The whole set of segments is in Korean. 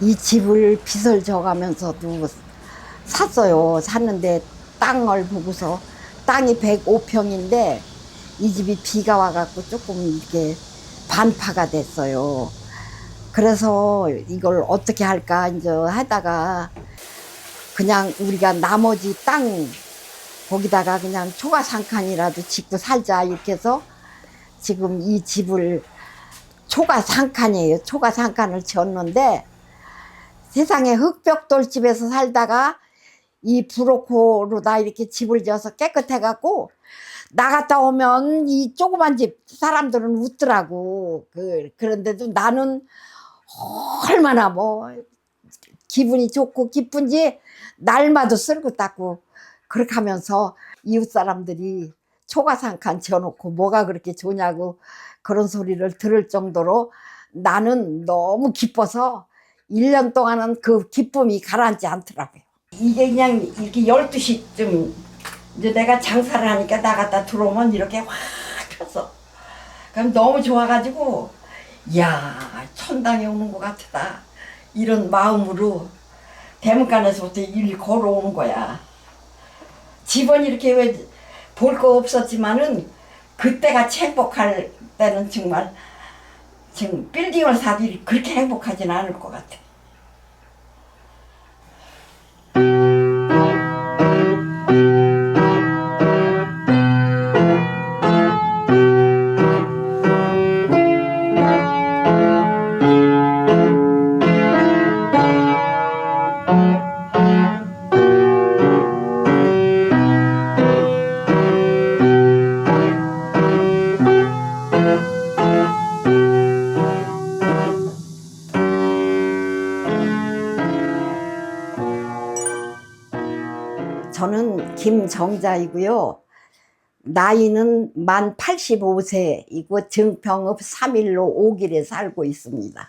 이 집을 빚을 져가면서도 샀어요. 샀는데 땅을 보고서 땅이 105평인데 이 집이 비가 와갖고 조금 이렇게 반파가 됐어요. 그래서 이걸 어떻게 할까 이제 하다가 그냥 우리가 나머지 땅 거기다가 그냥 초가상칸이라도 짓고 살자 이렇게 해서 지금 이 집을 초가상칸이에요. 초가상칸을 지었는데 세상에 흙벽돌집에서 살다가 이 브로코로다 이렇게 집을 지어서 깨끗해갖고 나갔다 오면 이 조그만 집 사람들은 웃더라고. 그런데도 나는 얼마나 뭐 기분이 좋고 기쁜지 날마다 쓸고 닦고 그렇게 하면서 이웃 사람들이 초가상칸 지어놓고 뭐가 그렇게 좋냐고 그런 소리를 들을 정도로 나는 너무 기뻐서 1년 동안은 그 기쁨이 가라앉지 않더라고요. 이게 그냥 이렇게 12시쯤 이제 내가 장사를 하니까 나갔다 들어오면 이렇게 확 폈어. 그럼 너무 좋아가지고 이야 천당에 오는 것 같다 이런 마음으로 대문간에서부터 일 걸어오는 거야. 집은 이렇게 왜 볼 거 없었지만은 그때가 행복할 때는 정말 지금 빌딩을 사도 그렇게 행복하지는 않을 것 같아. 저는 김정자이고요. 나이는 만 85세이고 증평읍 3일로 5길에 살고 있습니다.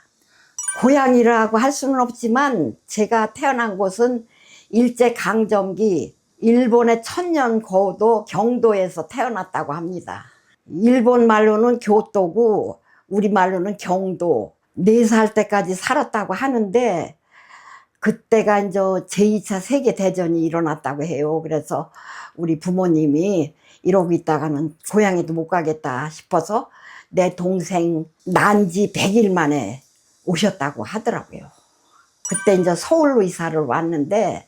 고향이라고 할 수는 없지만 제가 태어난 곳은 일제강점기 일본의 천년거도 경도에서 태어났다고 합니다. 일본 말로는 교도고 우리 말로는 경도. 4살 때까지 살았다고 하는데 그때가 이제 제2차 세계대전이 일어났다고 해요. 그래서 우리 부모님이 이러고 있다가는 고향에도 못 가겠다 싶어서 내 동생 난 지 100일 만에 오셨다고 하더라고요. 그때 이제 서울로 이사를 왔는데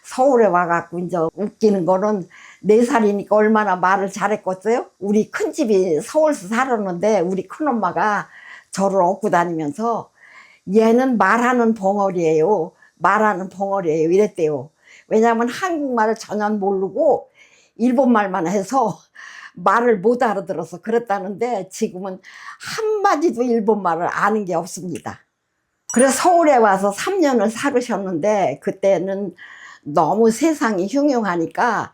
서울에 와갖고 이제 웃기는 거는 4살이니까 얼마나 말을 잘했겠어요? 우리 큰집이 서울서 살았는데 우리 큰엄마가 저를 업고 다니면서 얘는 말하는 벙어리예요. 말하는 벙어리예요. 이랬대요. 왜냐하면 한국말을 전혀 모르고 일본말만 해서 말을 못 알아들어서 그랬다는데 지금은 한마디도 일본말을 아는 게 없습니다. 그래서 서울에 와서 3년을 살으셨는데 그때는 너무 세상이 흉흉하니까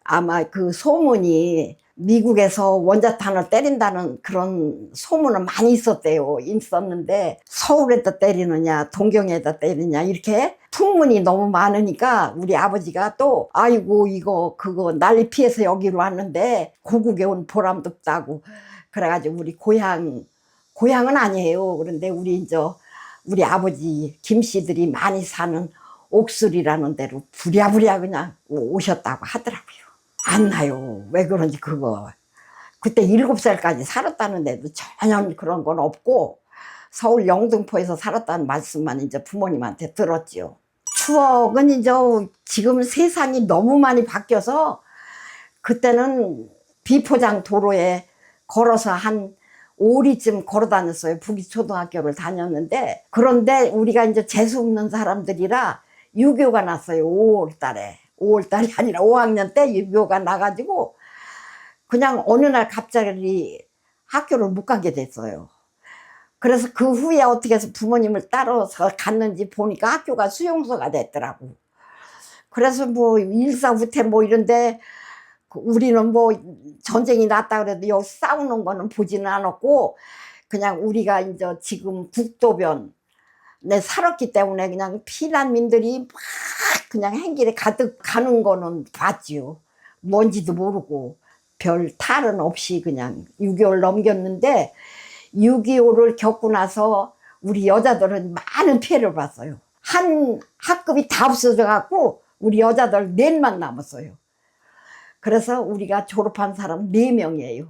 아마 그 소문이 미국에서 원자탄을 때린다는 그런 소문은 많이 있었는데 서울에다 때리느냐 동경에다 때리느냐 이렇게 풍문이 너무 많으니까 우리 아버지가 또 아이고 이거 그거 난리 피해서 여기로 왔는데 고국에 온 보람도 없다고 그래가지고 우리 고향은 아니에요. 그런데 우리 아버지 김씨들이 많이 사는 옥술이라는 데로 부랴부랴 그냥 오셨다고 하더라고요. 안 나요. 왜 그런지 그거. 그때 7살까지 살았다는데도 전혀 그런 건 없고 서울 영등포에서 살았다는 말씀만 이제 부모님한테 들었지요. 추억은 이제 지금 세상이 너무 많이 바뀌어서 그때는 비포장 도로에 걸어서 한 5리쯤 걸어 다녔어요. 북이초등학교를 다녔는데 그런데 우리가 이제 재수 없는 사람들이라 유교가 났어요. 5월달이 아니라 5학년 때 유교가 나가지고 그냥 어느 날 갑자기 학교를 못 가게 됐어요. 그래서 그 후에 어떻게 해서 부모님을 따라서 갔는지 보니까 학교가 수용소가 됐더라고. 그래서 뭐 일사후퇴 뭐 이런데 우리는 뭐 전쟁이 났다 그래도 여기 싸우는 거는 보지는 않았고 그냥 우리가 이제 지금 국도변에 살았기 때문에 그냥 피난민들이 막 그냥 행길에 가득 가는 거는 봤지요. 뭔지도 모르고 별 탈은 없이 그냥 6.25를 넘겼는데 6.25를 겪고 나서 우리 여자들은 많은 피해를 봤어요. 한 학급이 다 없어져 갖고 우리 여자들 넷만 남았어요. 그래서 우리가 졸업한 사람 4명이에요.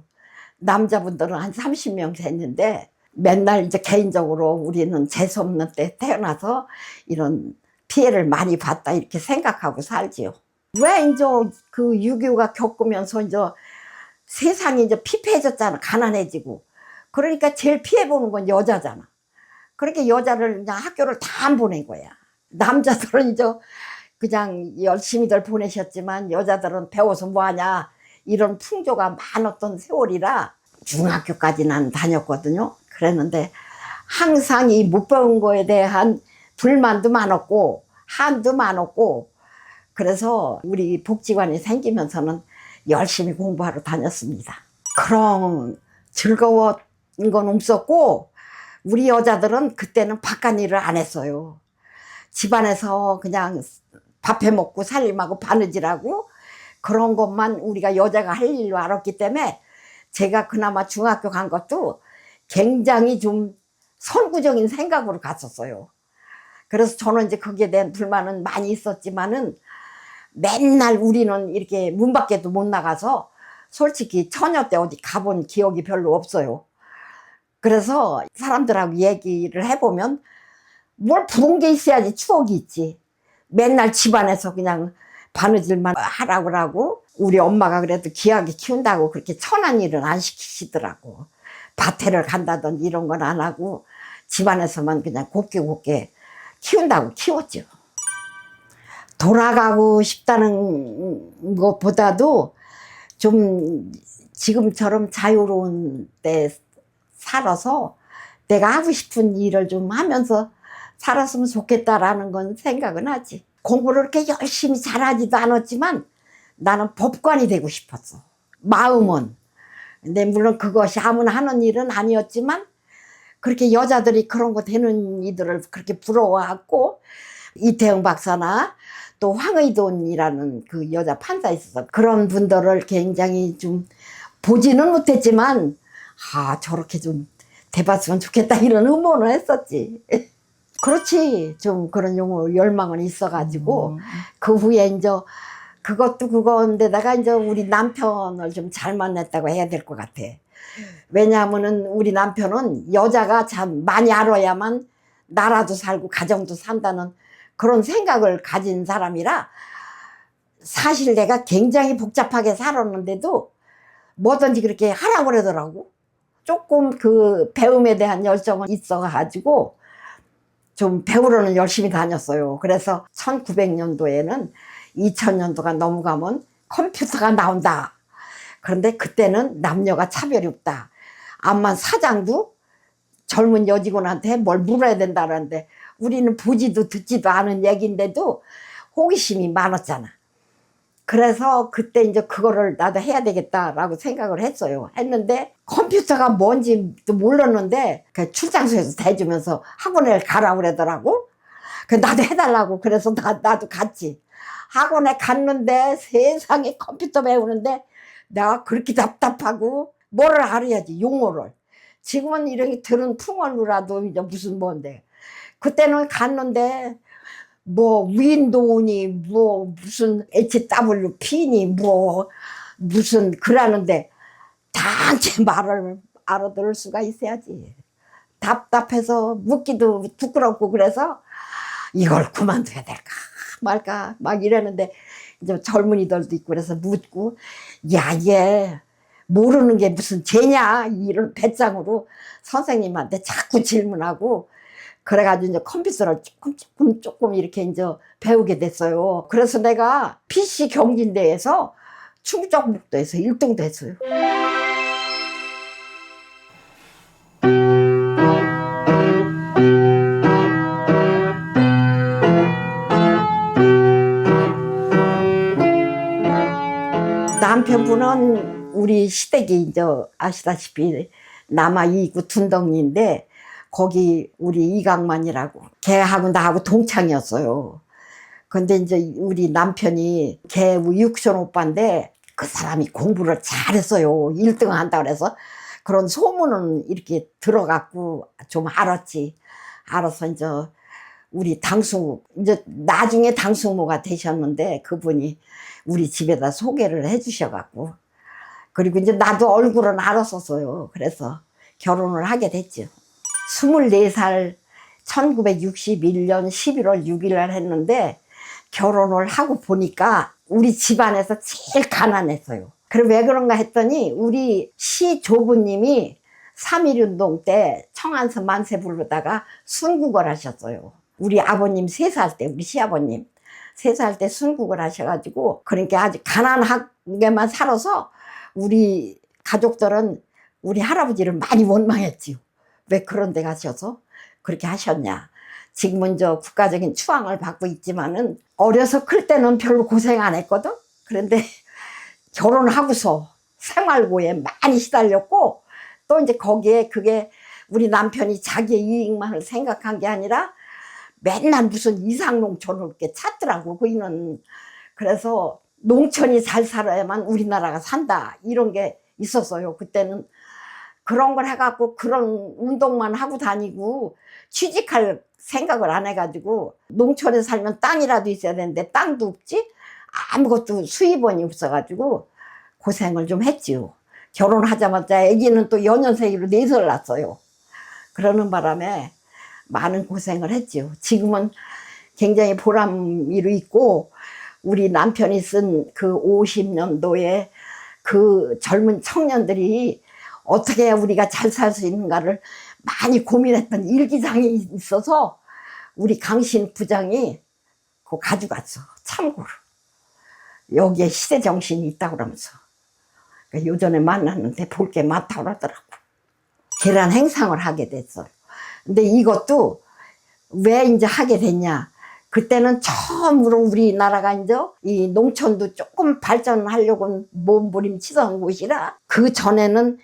남자분들은 한 30명 됐는데 맨날 이제 개인적으로 우리는 재수없는 때 태어나서 이런 피해를 많이 봤다 이렇게 생각하고 살지요. 왜 이제 그 6.25가 겪으면서 이제 세상이 이제 피폐해졌잖아. 가난해지고. 그러니까 제일 피해보는 건 여자잖아. 그렇게 여자를 그냥 학교를 다 안 보낸 거야. 남자들은 이제 그냥 열심히들 보내셨지만 여자들은 배워서 뭐하냐 이런 풍조가 많았던 세월이라 중학교까지 난 다녔거든요. 그랬는데 항상 이 못 배운 거에 대한 불만도 많았고 한도 많았고 그래서 우리 복지관이 생기면서는 열심히 공부하러 다녔습니다. 그런 즐거운 건 없었고 우리 여자들은 그때는 바깥 일을 안 했어요. 집안에서 그냥 밥해 먹고 살림하고 바느질하고 그런 것만 우리가 여자가 할 일로 알았기 때문에 제가 그나마 중학교 간 것도 굉장히 좀 선구적인 생각으로 갔었어요. 그래서 저는 이제 거기에 대한 불만은 많이 있었지만은 맨날 우리는 이렇게 문 밖에도 못 나가서 솔직히 처녀 때 어디 가본 기억이 별로 없어요. 그래서 사람들하고 얘기를 해보면 뭘 부러운 게 있어야지 추억이 있지. 맨날 집안에서 그냥 바느질만 하라고 하고 우리 엄마가 그래도 귀하게 키운다고 그렇게 천한 일은 안 시키시더라고. 밭에를 간다든지 이런 건 안 하고 집안에서만 그냥 곱게 키운다고 키웠죠. 돌아가고 싶다는 것보다도 좀 지금처럼 자유로운 때 살아서 내가 하고 싶은 일을 좀 하면서 살았으면 좋겠다라는 건 생각은 하지. 공부를 그렇게 열심히 잘하지도 않았지만 나는 법관이 되고 싶었어. 마음은. 근데 물론 그것이 아무나 하는 일은 아니었지만 그렇게 여자들이 그런 거 되는 이들을 그렇게 부러워하고 이태영 박사나 또 황의돈이라는 그 여자 판사 있어서 그런 분들을 굉장히 좀 보지는 못했지만 저렇게 좀 돼봤으면 좋겠다 이런 의문을 했었지. 그렇지. 좀 그런 열망은 있어가지고 그 후에 이제 그것도 그건데다가 이제 우리 남편을 좀 잘 만났다고 해야 될 것 같아. 왜냐하면은 우리 남편은 여자가 참 많이 알아야만 나라도 살고 가정도 산다는 그런 생각을 가진 사람이라 사실 내가 굉장히 복잡하게 살았는데도 뭐든지 그렇게 하라고 그러더라고. 조금 그 배움에 대한 열정은 있어가지고 좀 배우러는 열심히 다녔어요. 그래서 1900년도에는 2000년도가 넘어가면 컴퓨터가 나온다. 그런데 그때는 남녀가 차별이 없다. 암만 사장도 젊은 여직원한테 뭘 물어야 된다는데 우리는 보지도 듣지도 않은 얘기인데도 호기심이 많았잖아. 그래서 그때 이제 그거를 나도 해야 되겠다라고 생각을 했어요. 했는데 컴퓨터가 뭔지도 몰랐는데 그 출장소에서 대주면서 학원에 가라고 그러더라고. 그 나도 해달라고 그래서 나도 갔지. 학원에 갔는데 세상에 컴퓨터 배우는데 내가 그렇게 답답하고 뭐를 알아야지 용어를. 지금은 이렇게 들은 풍월로라도 이제 무슨 뭔데. 그때는 갔는데 뭐 윈도우니 뭐 무슨 HWP니 뭐 무슨 그러는데 단체 말을 알아들을 수가 있어야지. 답답해서 묻기도 부끄럽고 그래서 이걸 그만둬야 될까 말까 막 이러는데 이제 젊은이들도 있고 그래서 묻고 야 얘 모르는 게 무슨 죄냐 이런 배짱으로 선생님한테 자꾸 질문하고 그래가지고 이제 컴퓨터를 조금 이렇게 이제 배우게 됐어요. 그래서 내가 PC 경진대회에서 충청북도에서 1등도 했어요. 남편분은 우리 시댁이 이제 아시다시피 남아 2구 둔덕리인데 거기 우리 이강만이라고 걔하고 나하고 동창이었어요. 근데 이제 우리 남편이 걔 육촌 오빠인데 그 사람이 공부를 잘했어요. 1등 한다 그래서 그런 소문은 이렇게 들어갖고 좀 알았지. 알아서 이제 우리 당숙, 이제 나중에 당숙모가 되셨는데 그분이 우리 집에다 소개를 해 주셔갖고, 그리고 이제 나도 얼굴은 알았었어요. 그래서 결혼을 하게 됐죠. 24살 1961년 11월 6일 날 했는데, 결혼을 하고 보니까 우리 집안에서 제일 가난했어요. 그럼 왜 그런가 했더니 우리 시조부님이 3.1운동 때 청안서 만세 부르다가 순국을 하셨어요. 우리 아버님 3살 때, 우리 시아버님 3살 때 순국을 하셔가지고, 그러니까 아주 가난하게만 살아서 우리 가족들은 우리 할아버지를 많이 원망했지요. 왜 그런 데 가셔서 그렇게 하셨냐. 지금은 저 국가적인 추앙을 받고 있지만은 어려서 클 때는 별로 고생 안 했거든. 그런데 결혼하고서 생활고에 많이 시달렸고, 또 이제 거기에 그게 우리 남편이 자기의 이익만을 생각한 게 아니라 맨날 무슨 이상농촌을 이렇게 찾더라고, 그이는. 그래서 농촌이 잘 살아야만 우리나라가 산다, 이런 게 있었어요, 그때는. 그런 걸 해갖고 그런 운동만 하고 다니고 취직할 생각을 안 해가지고, 농촌에 살면 땅이라도 있어야 되는데 땅도 없지, 아무것도 수입원이 없어가지고 고생을 좀 했지요. 결혼하자마자 아기는 또 연년생으로 4살 낳았어요. 그러는 바람에 많은 고생을 했지요. 지금은 굉장히 보람이로 있고, 우리 남편이 쓴 그 50년도에 그 젊은 청년들이 어떻게 해야 우리가 잘 살 수 있는가를 많이 고민했던 일기장이 있어서 우리 강신 부장이 그거 가져갔어, 참고로. 여기에 시대정신이 있다고 그러면서. 그러니까 요전에 만났는데 볼 게 많다고 그러더라고. 계란 행상을 하게 됐어요. 근데 이것도 왜 이제 하게 됐냐. 그때는 처음으로 우리나라가 이제 이 농촌도 조금 발전하려고 몸부림치던 곳이라, 그 전에는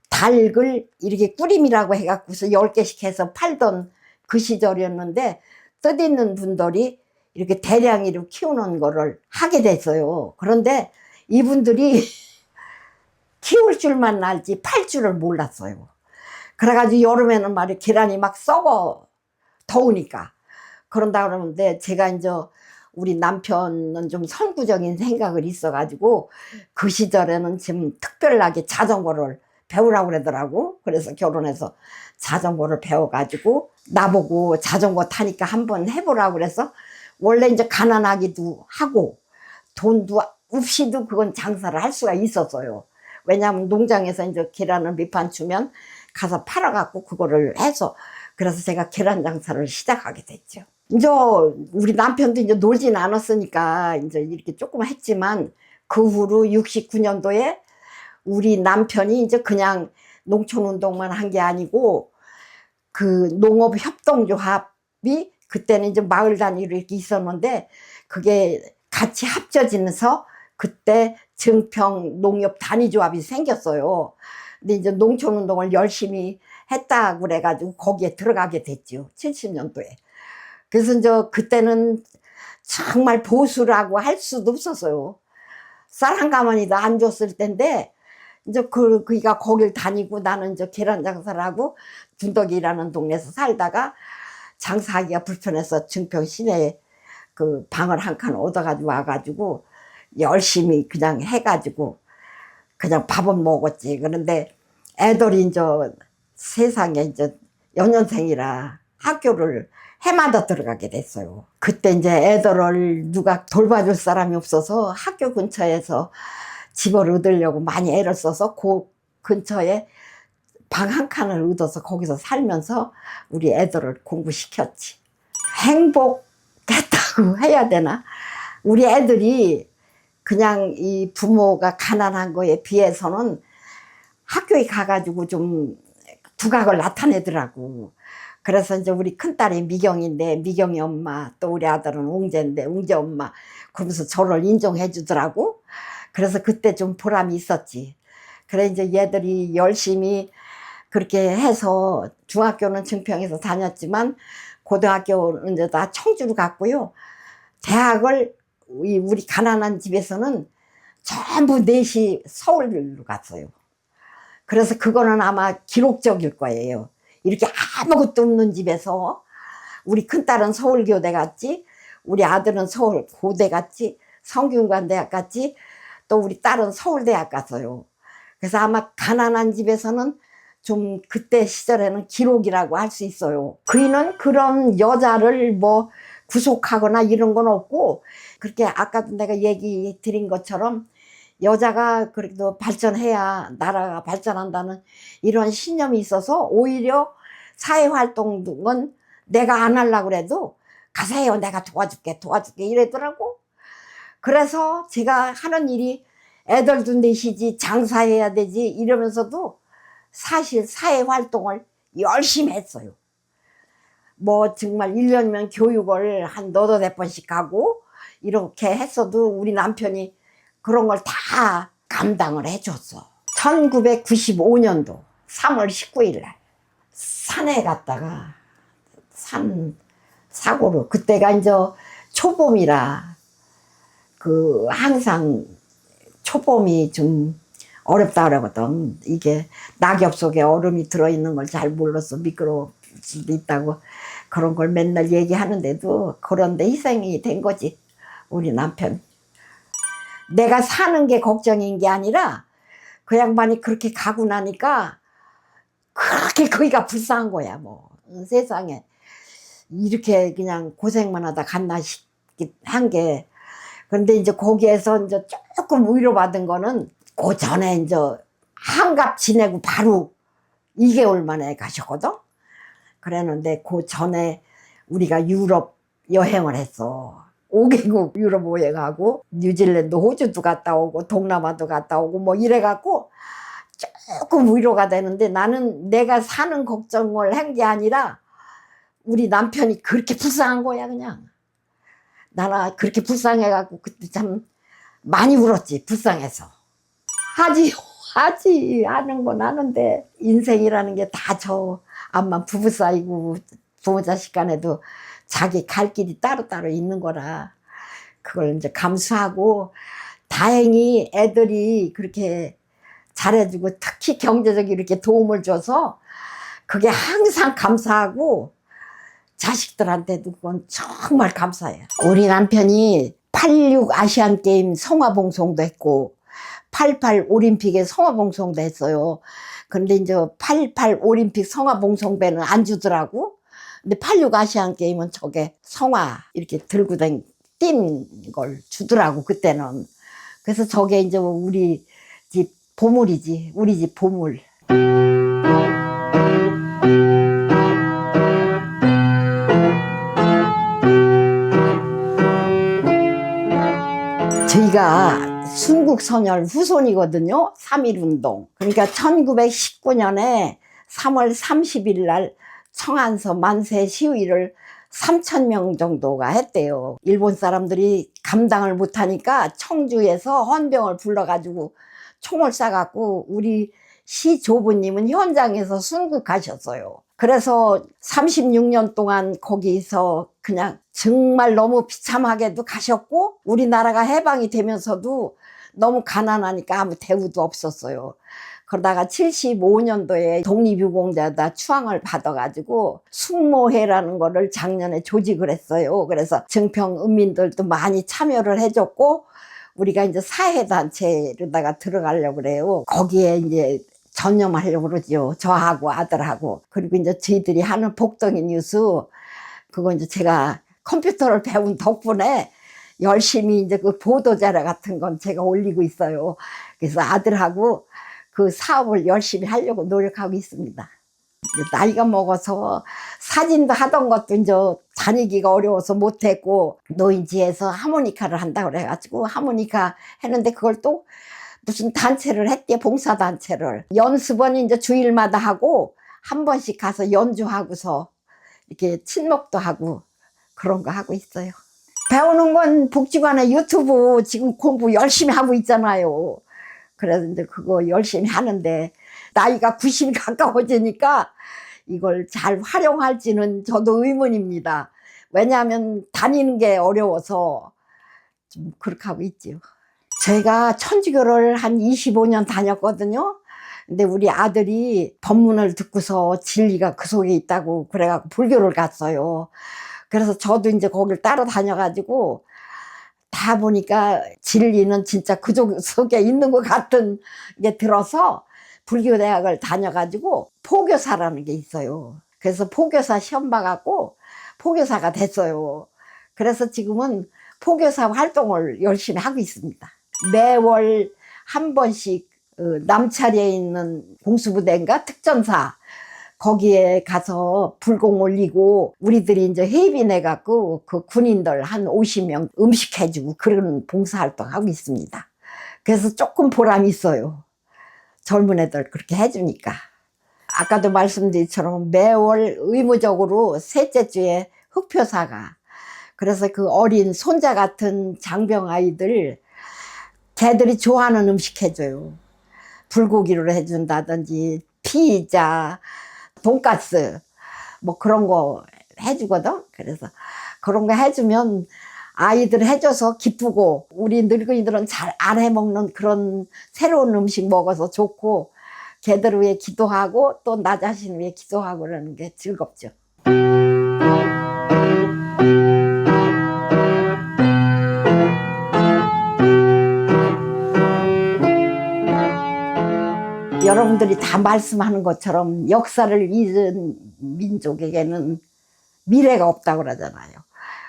닭을 이렇게 꾸림이라고 해갖고서 10개씩 해서 팔던 그 시절이었는데, 뜻있는 분들이 이렇게 대량으로 키우는 거를 하게 됐어요. 그런데 이분들이 키울 줄만 알지 팔 줄을 몰랐어요. 그래가지고 여름에는 말이 계란이 막 썩어, 더우니까. 그런다 그러는데 제가 이제 우리 남편은 좀 선구적인 생각을 있어가지고 그 시절에는 지금 특별하게 자전거를 배우라고 그러더라고. 그래서 결혼해서 자전거를 배워가지고 나보고 자전거 타니까 한번 해보라고 그래서, 원래 이제 가난하기도 하고 돈도 없이도 그건 장사를 할 수가 있었어요. 왜냐하면 농장에서 이제 계란을 몇 판 주면 가서 팔아갖고 그거를 해서, 그래서 제가 계란 장사를 시작하게 됐죠. 이제 우리 남편도 이제 놀진 않았으니까 이제 이렇게 조금 했지만, 그 후로 69년도에 우리 남편이 이제 그냥 농촌 운동만 한 게 아니고 그 농업협동조합이 그때는 이제 마을 단위로 이렇게 있었는데, 그게 같이 합쳐지면서 그때 증평 농협 단위조합이 생겼어요. 근데 이제 농촌 운동을 열심히 했다고 그래가지고 거기에 들어가게 됐죠, 70년도에. 그래서 이제 그때는 정말 보수라고 할 수도 없었어요. 쌀 한 가마니도 안 줬을 텐데, 이제 그이가 거길 다니고 나는 이제 계란 장사를 하고 둔덕이라는 동네에서 살다가 장사하기가 불편해서 증평 시내에 그 방을 한 칸 얻어가지고 와가지고 열심히 그냥 해가지고 그냥 밥은 먹었지. 그런데 애들이 이제 세상에 이제 연년생이라 학교를 해마다 들어가게 됐어요. 그때 이제 애들을 누가 돌봐줄 사람이 없어서 학교 근처에서 집을 얻으려고 많이 애를 써서 그 근처에 방 한 칸을 얻어서 거기서 살면서 우리 애들을 공부시켰지. 행복했다고 해야 되나? 우리 애들이 그냥 이 부모가 가난한 거에 비해서는 학교에 가가지고 좀 두각을 나타내더라고. 그래서 이제 우리 큰딸이 미경인데 미경이 엄마, 또 우리 아들은 웅재인데 웅재 엄마, 그러면서 저를 인정해 주더라고. 그래서 그때 좀 보람이 있었지. 그래 이제 얘들이 열심히 그렇게 해서 중학교는 증평에서 다녔지만 고등학교는 이제 다 청주로 갔고요. 대학을 우리 가난한 집에서는 전부 넷이 서울로 갔어요. 그래서 그거는 아마 기록적일 거예요. 이렇게 아무것도 없는 집에서 우리 큰딸은 서울교대 갔지, 우리 아들은 서울 고대 갔지, 성균관대학 갔지, 또 우리 딸은 서울대학 갔어요. 그래서 아마 가난한 집에서는 좀 그때 시절에는 기록이라고 할 수 있어요. 그이는 그런 여자를 뭐 구속하거나 이런 건 없고, 그렇게 아까도 내가 얘기 드린 것처럼 여자가 그래도 발전해야 나라가 발전한다는 이런 신념이 있어서 오히려 사회활동은 내가 안 하려고 그래도 가서 해요. 내가 도와줄게 이러더라고. 그래서 제가 하는 일이 애들도 넷이지 장사해야 되지 이러면서도 사실 사회활동을 열심히 했어요. 뭐 정말 1년이면 교육을 한 너댓 번씩 가고 이렇게 했어도 우리 남편이 그런 걸 다 감당을 해줬어. 1995년도 3월 19일 날 산에 갔다가 산 사고로, 그때가 이제 초봄이라 그 항상 초봄이 좀 어렵다 그러거든. 이게 낙엽 속에 얼음이 들어있는 걸 잘 몰라서 미끄러울 수도 있다고 그런 걸 맨날 얘기하는데도 그런데 희생이 된 거지, 우리 남편. 내가 사는 게 걱정인 게 아니라 그 양반이 그렇게 가고 나니까 그렇게 거기가 불쌍한 거야. 뭐 세상에 이렇게 그냥 고생만 하다 갔나 싶긴 한 게. 그런데 이제 거기에서 이제 조금 위로받은 거는 그 전에 이제 한갑 지내고 바로 2개월 만에 가셨거든. 그랬는데 그 전에 우리가 유럽 여행을 했어. 5개국 유럽 여행하고 뉴질랜드, 호주도 갔다 오고 동남아도 갔다 오고 뭐 이래갖고 조금 위로가 되는데, 나는 내가 사는 걱정을 한 게 아니라 우리 남편이 그렇게 불쌍한 거야. 그냥 나나 그렇게 불쌍해갖고 그때 참 많이 울었지. 불쌍해서. 하지 하는 건 하는데 인생이라는 게 다 저 암만 부부 사이고 부모 자식 간에도 자기 갈 길이 따로따로 있는 거라 그걸 이제 감수하고, 다행히 애들이 그렇게 잘해주고 특히 경제적으로 이렇게 도움을 줘서 그게 항상 감사하고, 자식들한테도 그건 정말 감사해요. 우리 남편이 86 아시안게임 성화봉송도 했고 88 올림픽에 성화봉송도 했어요. 근데 이제 88 올림픽 성화봉송배는 안 주더라고. 근데 86 아시안게임은 저게 성화 이렇게 들고 댕 띈 걸 주더라고 그때는. 그래서 저게 이제 우리 집 보물이지, 우리 집 보물. 저희가 순국선열 후손이거든요. 3.1운동. 그러니까 1919년에 3월 30일 날 청안서 만세 시위를 3,000명 정도가 했대요. 일본 사람들이 감당을 못하니까 청주에서 헌병을 불러가지고 총을 쏴갖고 우리 시조부님은 현장에서 순국하셨어요. 그래서 36년 동안 거기서 그냥 정말 너무 비참하게도 가셨고, 우리나라가 해방이 되면서도 너무 가난하니까 아무 대우도 없었어요. 그러다가 75년도에 독립유공자다 추앙을 받아가지고 숙모회라는 거를 작년에 조직을 했어요. 그래서 증평은민들도 많이 참여를 해줬고, 우리가 이제 사회단체로다가 들어가려고 그래요. 거기에 이제 전념하려고 그러죠. 저하고 아들하고. 그리고 이제 저희들이 하는 복덩이 뉴스, 그거 이제 제가 컴퓨터를 배운 덕분에 열심히 이제 그 보도자료 같은 건 제가 올리고 있어요. 그래서 아들하고 그 사업을 열심히 하려고 노력하고 있습니다. 나이가 먹어서 사진도 하던 것도 이제 다니기가 어려워서 못했고, 노인지에서 하모니카를 한다고 그래가지고 하모니카 했는데 그걸 또 무슨 단체를 했대, 봉사단체를. 연습은 이제 주일마다 하고 한 번씩 가서 연주하고서 이렇게 친목도 하고 그런 거 하고 있어요. 배우는 건 복지관에 유튜브 지금 공부 열심히 하고 있잖아요. 그래서 이제 그거 열심히 하는데 나이가 90이 가까워지니까 이걸 잘 활용할지는 저도 의문입니다. 왜냐하면 다니는 게 어려워서 좀 그렇게 하고 있지요. 제가 천주교를 한 25년 다녔거든요. 근데 우리 아들이 법문을 듣고서 진리가 그 속에 있다고 그래갖고 불교를 갔어요. 그래서 저도 이제 거길 따라다녀가지고 다 보니까 진리는 진짜 그 속에 있는 것 같은 게 들어서 불교대학을 다녀가지고 포교사라는 게 있어요. 그래서 포교사 시험 봐갖고 포교사가 됐어요. 그래서 지금은 포교사 활동을 열심히 하고 있습니다. 매월 한 번씩 남차리에 있는 공수부대인가 특전사 거기에 가서 불공 올리고 우리들이 이제 회비 내갖고 그 군인들 한 50명 음식해주고 그런 봉사활동 하고 있습니다. 그래서 조금 보람이 있어요. 젊은 애들 그렇게 해주니까. 아까도 말씀드린 것처럼 매월 의무적으로 셋째 주에 흑표사가 그래서 그 어린 손자 같은 장병 아이들 걔들이 좋아하는 음식 해줘요. 불고기를 해준다든지 피자, 돈가스 뭐 그런 거 해주거든. 그래서 그런 거 해주면 아이들 해줘서 기쁘고 우리 늙은이들은 잘 안 해먹는 그런 새로운 음식 먹어서 좋고 걔들 위해 기도하고 또 나 자신 위해 기도하고 그러는 게 즐겁죠. 여러분들이 다 말씀하는 것처럼 역사를 잊은 민족에게는 미래가 없다고 그러잖아요.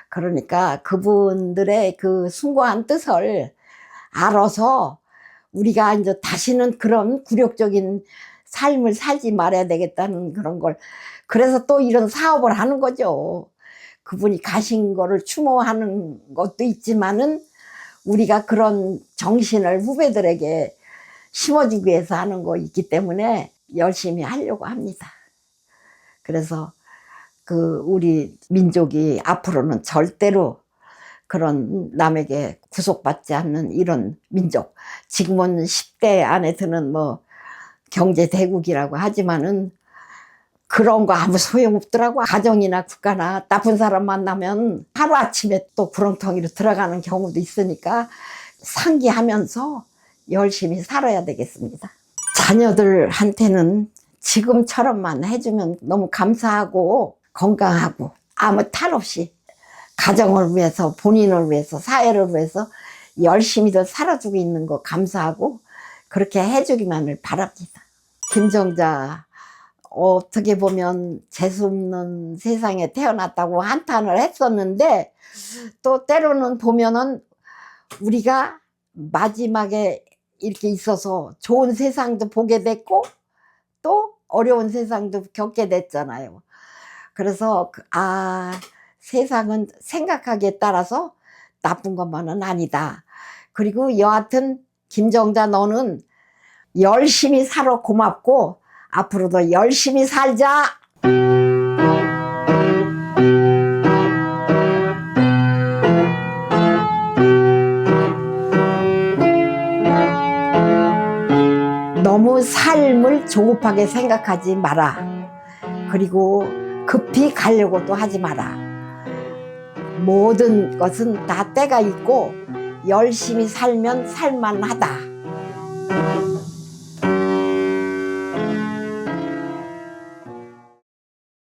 그러니까 그분들의 그 숭고한 뜻을 알아서 우리가 이제 다시는 그런 굴욕적인 삶을 살지 말아야 되겠다는 그런 걸 그래서 또 이런 사업을 하는 거죠. 그분이 가신 거를 추모하는 것도 있지만은 우리가 그런 정신을 후배들에게 심어주기 위해서 하는 거 있기 때문에 열심히 하려고 합니다. 그래서 그 우리 민족이 앞으로는 절대로 그런 남에게 구속받지 않는 이런 민족. 지금은 10대 안에 드는 뭐 경제 대국이라고 하지만은 그런 거 아무 소용없더라고. 가정이나 국가나 나쁜 사람 만나면 하루아침에 또 구렁텅이로 들어가는 경우도 있으니까 상기하면서 열심히 살아야 되겠습니다. 자녀들한테는 지금처럼만 해주면 너무 감사하고 건강하고 아무 탈 없이 가정을 위해서 본인을 위해서 사회를 위해서 열심히들 살아주고 있는 거 감사하고 그렇게 해주기만을 바랍니다. 김정자 어떻게 보면 재수없는 세상에 태어났다고 한탄을 했었는데 또 때로는 보면은 우리가 마지막에 이렇게 있어서 좋은 세상도 보게 됐고 또 어려운 세상도 겪게 됐잖아요. 그래서 세상은 생각하기에 따라서 나쁜 것만은 아니다. 그리고 여하튼 김정자 너는 열심히 살아 고맙고 앞으로도 열심히 살자. 너무 삶을 조급하게 생각하지 마라. 그리고 급히 가려고도 하지 마라. 모든 것은 다 때가 있고 열심히 살면 살만하다.